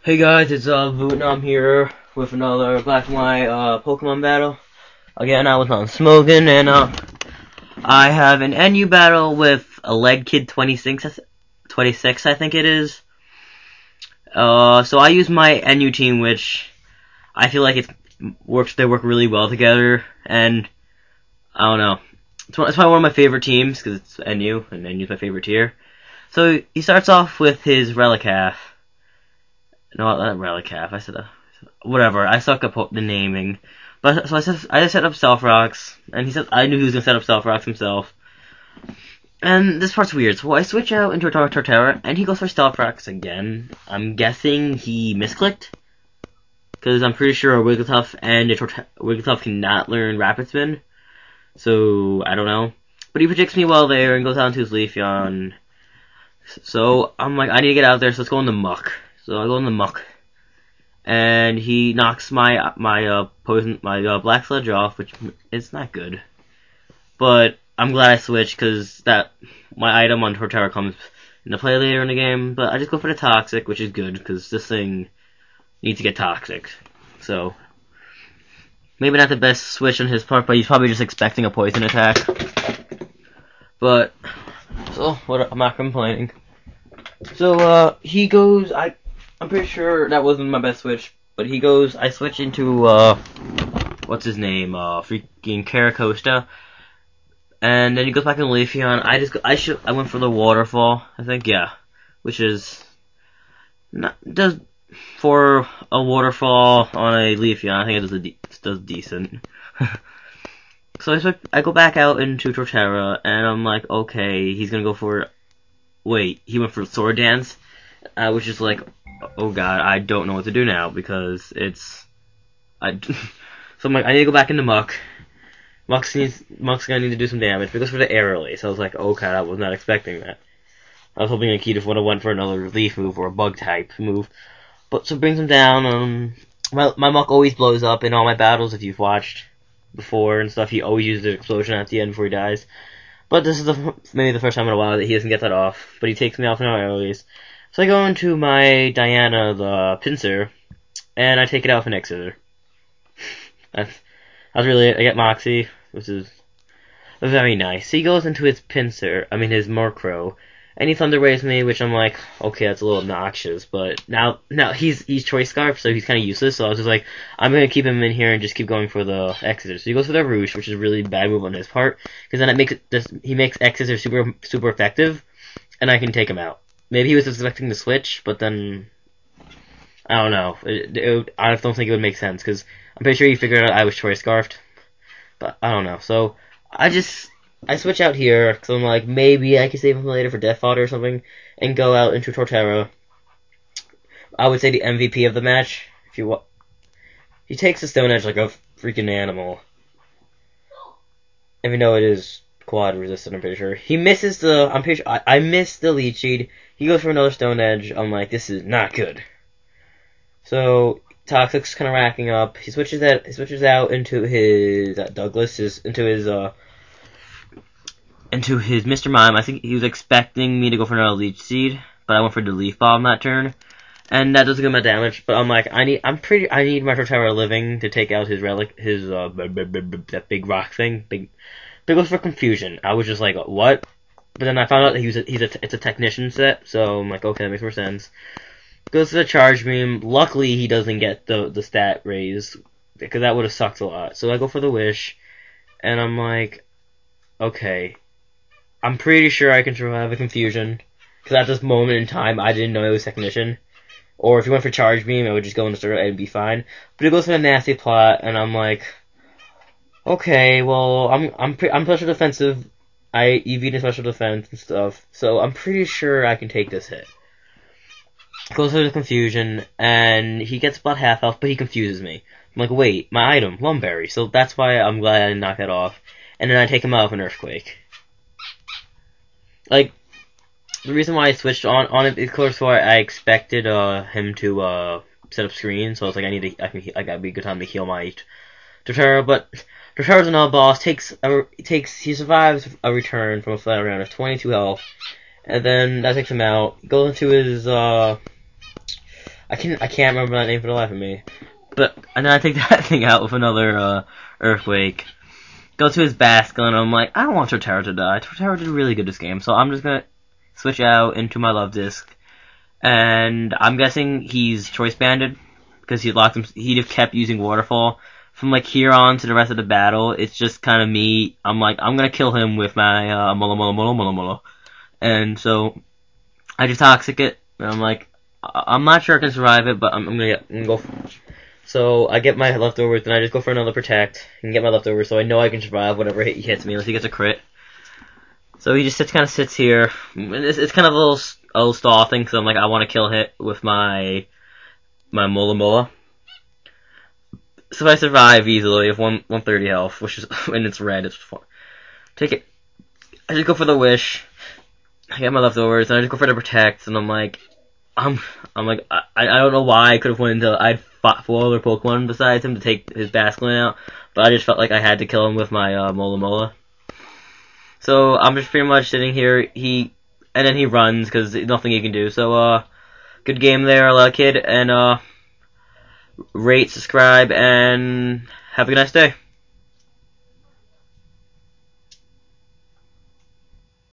Hey guys, it's Vuietnam here with another black and white Pokemon battle. Again, I was on Smogon, and I have an NU battle with Elekid26, 26 I think it is. So I use my NU team, which I feel like they work really well together, and I don't know. It's probably one of my favorite teams because it's NU, and NU's my favorite tier. So he starts off with his Relicaf. No, not Relicaf. I said whatever. I suck up the naming, but so I just set up Stealth Rocks, and he said I knew he was gonna set up Stealth Rocks himself. And this part's weird. So I switch out into a Torterra, and he goes for Stealth Rocks again. I'm guessing he misclicked, because I'm pretty sure a Wigglytuff and a Wigglytuff cannot learn Rapid Spin. So I don't know, but he predicts me well there and goes out into his Leafeon. So I'm like, I need to get out there, so let's go in the muck. So I go in the muck, and he knocks my Black Sludge off, which is not good. But I'm glad I switched, because my item on Torterra comes into play later in the game. But I just go for the Toxic, which is good, because this thing needs to get Toxic. So maybe not the best switch on his part, but he's probably just expecting a Poison attack. But so I'm not complaining. So he goes. I'm pretty sure that wasn't my best switch, but he goes, I switch into, what's his name, freaking Caracosta, and then he goes back in Leafeon. I went for the Waterfall, I think, yeah, which is, for a Waterfall on a Leafeon, I think it does decent. So I go back out into Torterra, and I'm like, okay, he's gonna go for, wait, he went for Sword Dance, which is like, oh god, I don't know what to do now, because so I'm like, I need to go back into Muck. Muck's gonna need to do some damage, because for the Air Release, I was like, okay, I was not expecting that. I was hoping Akita would have went for another Leaf move, or a Bug type move. But, so it brings him down, my Muck always blows up in all my battles, if you've watched before and stuff, he always uses an explosion at the end before he dies. But this is maybe the first time in a while that he doesn't get that off, but he takes me off in an Air Release. So I go into my Diana, the Pinsir, and I take it out with an Exeter. I get Moxie, which is very nice. He goes into his his Murkrow, and he Thunder Waves me, which I'm like, okay, that's a little obnoxious, but now he's Choice Scarf, so he's kind of useless, so I was just like, I'm going to keep him in here and just keep going for the Exeter. So he goes for the Roosh, which is a really bad move on his part, because then he makes Exeter super effective, and I can take him out. Maybe he was expecting the switch, but then, I don't know. I don't think it would make sense, because I'm pretty sure he figured out I was Choice Scarfed. But, I don't know. So, I switch out here, because I'm like, maybe I can save him later for Death Fodder or something, and go out into Torterra. I would say the MVP of the match, if you want. He takes the Stone Edge like a freaking animal. Even though it is quad resistant, I'm pretty sure. He misses I missed the Leech Seed. He goes for another Stone Edge. I'm like, this is not good. So Toxic's kind of racking up. He switches out into his Douglas, into his Mr. Mime. I think he was expecting me to go for another Leech Seed, but I went for the Leaf Bomb that turn, and that doesn't give him damage. But I'm like, I need my Torterra living to take out his that big rock thing. Big goes for Confusion. I was just like, what? But then I found out that it's a Technician set, so I'm like, okay, that makes more sense. Goes to the Charge Beam. Luckily, he doesn't get the stat raise, because that would have sucked a lot. So I go for the Wish, and I'm like, okay, I'm pretty sure I can survive a Confusion, because at this moment in time, I didn't know it was Technician. Or if he went for Charge Beam, I would just go into Circle and be fine. But it goes for the Nasty Plot, and I'm like, okay, well, I'm special defensive. I EV'd in special defense and stuff, so I'm pretty sure I can take this hit. Goes for the Confusion, and he gets about half health, but he confuses me. I'm like, wait, my item, Lumberry, so that's why I'm glad I didn't knock that off. And then I take him out with an Earthquake. Like, the reason why I switched on it, of course, I expected him to set up screen, so I was like, I gotta be a good time to heal my Torterra, but Torterra's another boss, he survives a return from a flat round of 22 health, and then that takes him out. Goes into his, I I can't remember that name for the life of me. But and then I take that thing out with another earthquake. Go to his basket, and I'm like, I don't want Torterra to die. Torterra did really good this game, so I'm just gonna switch out into my love disc. And I'm guessing he's choice banded because he locked him. He'd have kept using waterfall from like here on to the rest of the battle. It's just kind of me. I'm like, I'm gonna kill him with my Molo. And so I just toxic it. And I'm like, I'm not sure I can survive it, but I'm gonna go. So I get my leftovers, and I just go for another protect and get my leftovers, so I know I can survive whatever he hits me unless he gets a crit. So he just kind of sits here. It's kind of a little stall thing, because I'm like, I want to kill hit with my Mola. So I survive easily with 130 health, which is, and it's red. It's fun. Take it. I just go for the wish. I get my leftovers, and I just go for the protect, and I'm like, I don't know why I could have went until I'd fought 4 other Pokemon besides him to take his Basculin out, but I just felt like I had to kill him with my Mola. So I'm just pretty much sitting here. And then he runs because nothing he can do. So good game there, Elekid, and rate, subscribe, and have a nice day.